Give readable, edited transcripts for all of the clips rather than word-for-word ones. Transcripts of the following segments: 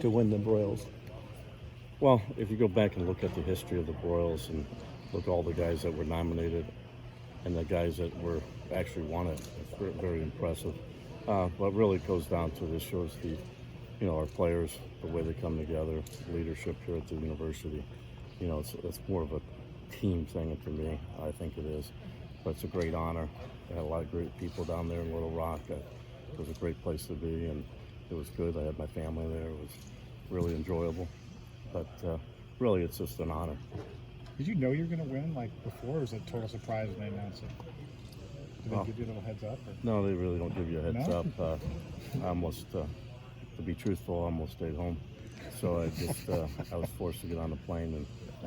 to win the Broyles? Well, if you go back and look at the history of the Broyles and look at all the guys that were nominated and the guys that were actually won it, it's very impressive. What really goes down to this shows our players, the way they come together, leadership here at the university. It's more of a team thing for me. I think it is, but it's a great honor. I had a lot of great people down there in Little Rock. It was a great place to be, and it was good. I had my family there. It was really enjoyable. But really, it's just an honor. Did you know you were going to win before, or was it a total surprise when they announced it? Did they give you a little heads up? Or? No, they really don't give you a heads up. I almost, to be truthful, I almost stayed home. So I was forced to get on the plane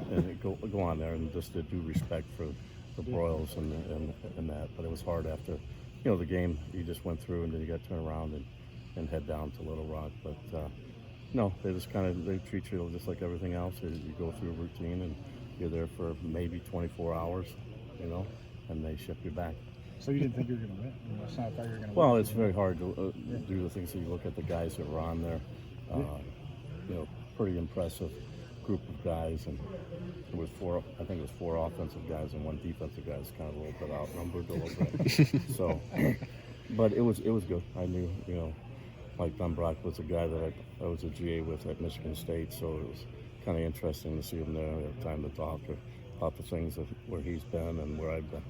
and go on there and just to due respect for the Broyles and that. But it was hard after, the game you just went through, and then you got to turn around and head down to Little Rock. But no, they just they treat you just like everything else. You go through a routine, and you're there for maybe 24 hours, and they ship you back. So you didn't think you were going to win? It's not that you were going to win. Well, it's very hard to do the things that you look at the guys that were on there. Pretty impressive group of guys, and it was I think it was four offensive guys and one defensive guy. It's kind of a little bit outnumbered a little bit. So, but it was good. I knew, Mike Dunbrock was a guy that I was a GA with at Michigan State, so it was kind of interesting to see him there. We have time to talk about the things where he's been and where I've been.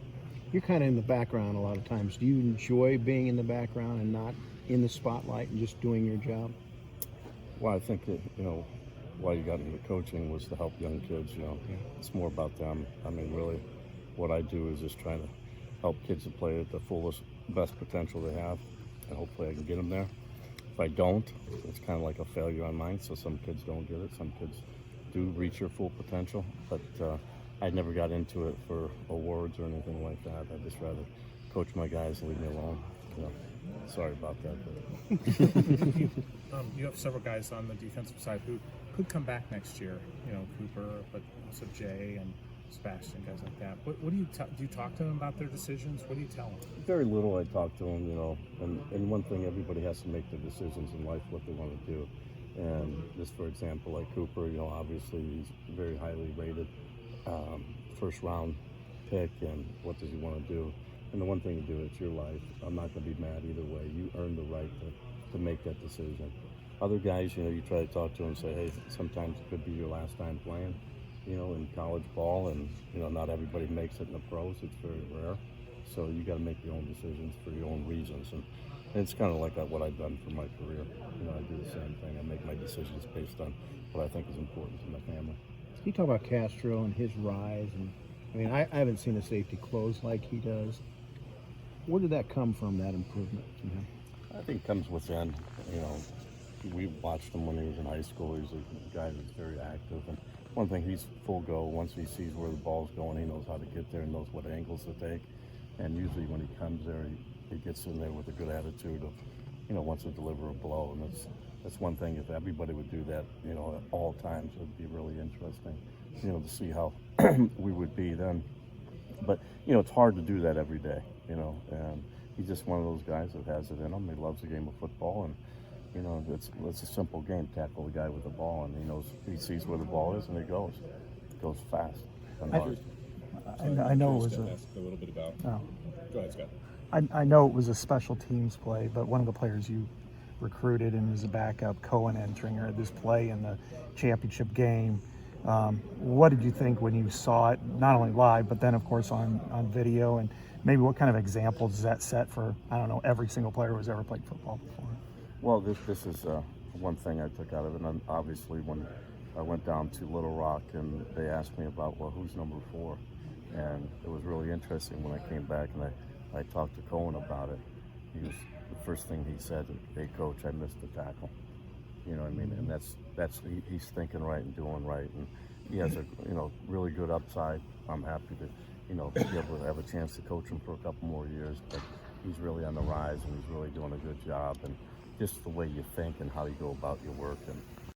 You're kind of in the background a lot of times. Do you enjoy being in the background and not in the spotlight and just doing your job? Well, I think that, why you got into coaching was to help young kids. It's more about them. I mean, really, what I do is just trying to help kids to play at the fullest, best potential they have, and hopefully I can get them there. If I don't, it's kind of like a failure on mine. So some kids don't get it. Some kids do reach their full potential, but I never got into it for awards or anything like that. I'd just rather coach my guys and leave me alone. Sorry about that. You have several guys on the defensive side who could come back next year. Cooper, but also Jay and Sebastian, guys like that. What do you talk to them about their decisions? What do you tell them? Very little. I talk to them, and one thing, everybody has to make their decisions in life, what they want to do. And just for example, like Cooper, obviously he's very highly rated, first round pick, and what does he want to do? And the one thing to do, it's your life. I'm not going to be mad either way. You earn the right to make that decision. Other guys, you try to talk to them and say, hey, sometimes it could be your last time playing, in college ball, and, not everybody makes it in the pros. It's very rare. So you got to make your own decisions for your own reasons. And it's kind of like what I've done for my career. I do the same thing. I make my decisions based on what I think is important to my family. Can you talk about Castro and his rise? And I haven't seen a safety close like he does. Where did that come from, that improvement? I think it comes within. We watched him when he was in high school. He's a guy that's very active. And one thing, he's full go. Once he sees where the ball's going, he knows how to get there and knows what angles to take. And usually when he comes there, he gets in there with a good attitude of, wants to deliver a blow. And that's one thing. If everybody would do that, at all times, it would be really interesting, to see how we would be then. But, it's hard to do that every day, and he's just one of those guys that has it in him. He loves the game of football, and, it's a simple game. Tackle the guy with the ball, and he sees where the ball is, and he goes goes fast. I know it was a little bit about. Oh. Go ahead, Scott. I know it was a special teams play, but one of the players you recruited and was a backup, Cohen, entering this play in the championship game. What did you think when you saw it, not only live, but then, of course, on video? And maybe what kind of example does that set for, every single player who's ever played football before? Well, this is one thing I took out of it. And obviously, when I went down to Little Rock and they asked me about, well, who's number 4? And it was really interesting when I came back and I talked to Cohen about it. The first thing he said, hey, Coach, I missed the tackle. You know what I mean? And he's thinking right and doing right. And he has a, really good upside. I'm happy to, be able to have a chance to coach him for a couple more years. But he's really on the rise, and he's really doing a good job. And just the way you think and how you go about your work. And